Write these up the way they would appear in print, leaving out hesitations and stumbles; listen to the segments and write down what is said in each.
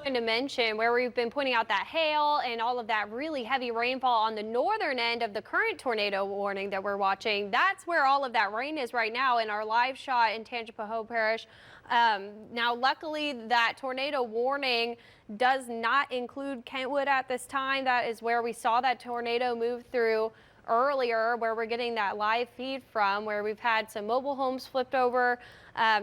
To mention where we've been pointing out that hail and all of that really heavy rainfall on the northern end of the current tornado warning that we're watching. That's where all of that rain is right now in our live shot in Tangipahoa Parish. Now, luckily, that tornado warning does not include Kentwood at this time. That is where we saw that tornado move through earlier, where we're getting that live feed from, where we've had some mobile homes flipped over.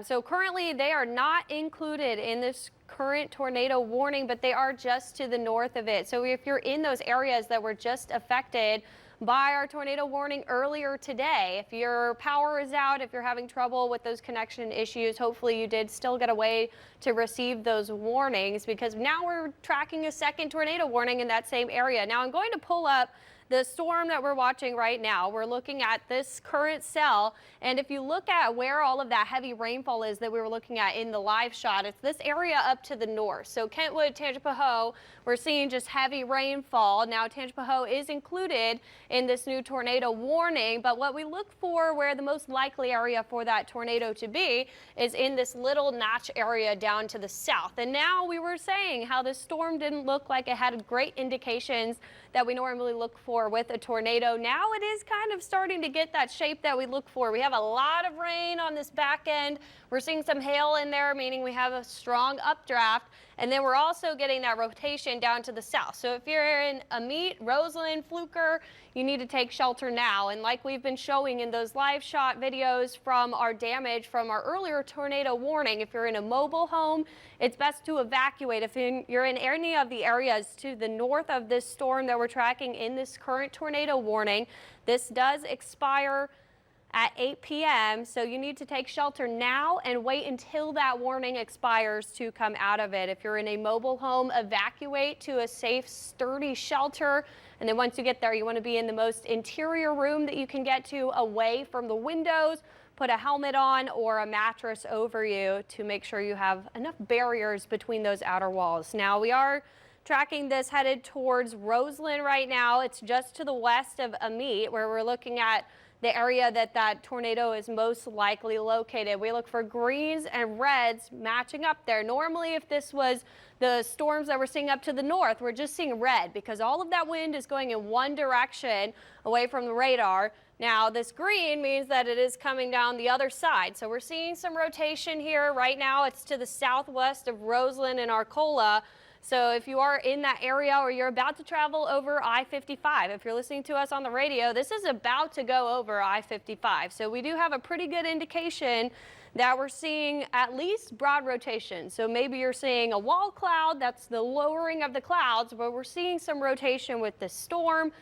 So currently they are not included in this current tornado warning, but they are just to the north of it. So if you're in those areas that were just affected by our tornado warning earlier today, if your power is out, if you're having trouble with those connection issues, hopefully you did still get a way to receive those warnings, because now we're tracking a second tornado warning in that same area. Now I'm going to pull up the storm that we're watching right now. We're looking at this current cell, and if you look at where all of that heavy rainfall is that we were looking at in the live shot, it's this area up to the north. So Kentwood, Tangipahoa, we're seeing just heavy rainfall. Now Tangipahoa is included in this new tornado warning, but what we look for, where the most likely area for that tornado to be, is in this little notch area down to the south. And now we were saying how this storm didn't look like it had great indications that we normally look for with a tornado. Now it is kind of starting to get that shape that we look for. We have a lot of rain on this back end. We're seeing some hail in there, meaning we have a strong updraft. And then we're also getting that rotation down to the south. So if you're in Amite, Roseland, Fluker, you need to take shelter now. And like we've been showing in those live shot videos from our damage from our earlier tornado warning, if you're in a mobile home, it's best to evacuate. If you're in any of the areas to the north of this storm that we're tracking in this current tornado warning, this does expire at 8 p.m. So you need to take shelter now and wait until that warning expires to come out of it. If you're in a mobile home, evacuate to a safe, sturdy shelter. And then once you get there, you want to be in the most interior room that you can get to, away from the windows. Put a helmet on or a mattress over you to make sure you have enough barriers between those outer walls. Now we are tracking this headed towards Roseland right now. It's just to the west of Amite, where we're looking at the area that tornado is most likely located. We look for greens and reds matching up there. Normally, if this was the storms that we're seeing up to the north, we're just seeing red because all of that wind is going in one direction away from the radar. Now, this green means that it is coming down the other side. So we're seeing some rotation here. Right now, it's to the southwest of Roseland and Arcola. So if you are in that area or you're about to travel over I-55, if you're listening to us on the radio, this is about to go over I-55. So we do have a pretty good indication that we're seeing at least broad rotation. So maybe you're seeing a wall cloud, that's the lowering of the clouds, but we're seeing some rotation with this storm.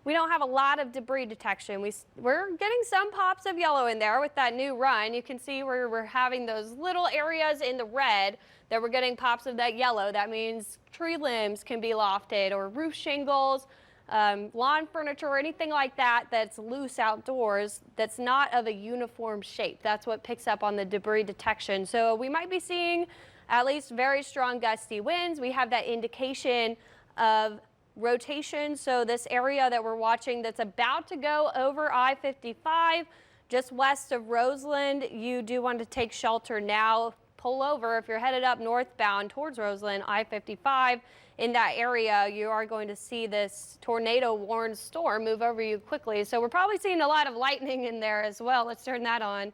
We don't have a lot of debris detection. We're getting some pops of yellow in there with that new run. You can see where we're having those little areas in the red that we're getting pops of that yellow. That means tree limbs can be lofted, or roof shingles, lawn furniture, or anything like that that's loose outdoors that's not of a uniform shape. That's what picks up on the debris detection. So we might be seeing at least very strong gusty winds. We have that indication of rotation. So this area that we're watching that's about to go over I-55 just west of Roseland, you do want to take shelter now. Pull over if you're headed up northbound towards Roseland, I-55. In that area, you are going to see this tornado warned storm move over you quickly. So we're probably seeing a lot of lightning in there as well. Let's turn that on.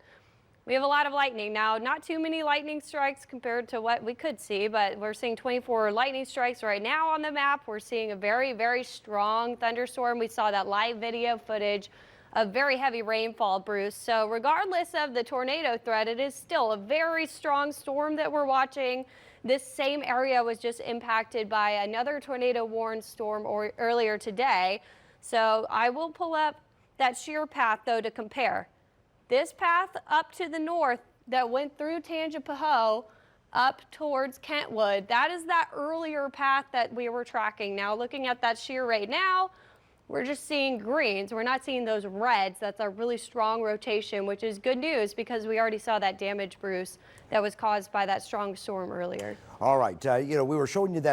We have a lot of lightning now. Not too many lightning strikes compared to what we could see, but we're seeing 24 lightning strikes right now on the map. We're seeing a very, very strong thunderstorm. We saw that live video footage of very heavy rainfall, Bruce. So regardless of the tornado threat, it is still a very strong storm that we're watching. This same area was just impacted by another tornado warned storm earlier today. So I will pull up that shear path though to compare. This path up to the north that went through Tangipahoa up towards Kentwood, that is that earlier path that we were tracking. Now looking at that shear right now, we're just seeing greens. We're not seeing those reds. That's a really strong rotation, which is good news because we already saw that damage, Bruce, that was caused by that strong storm earlier. All right. We were showing you that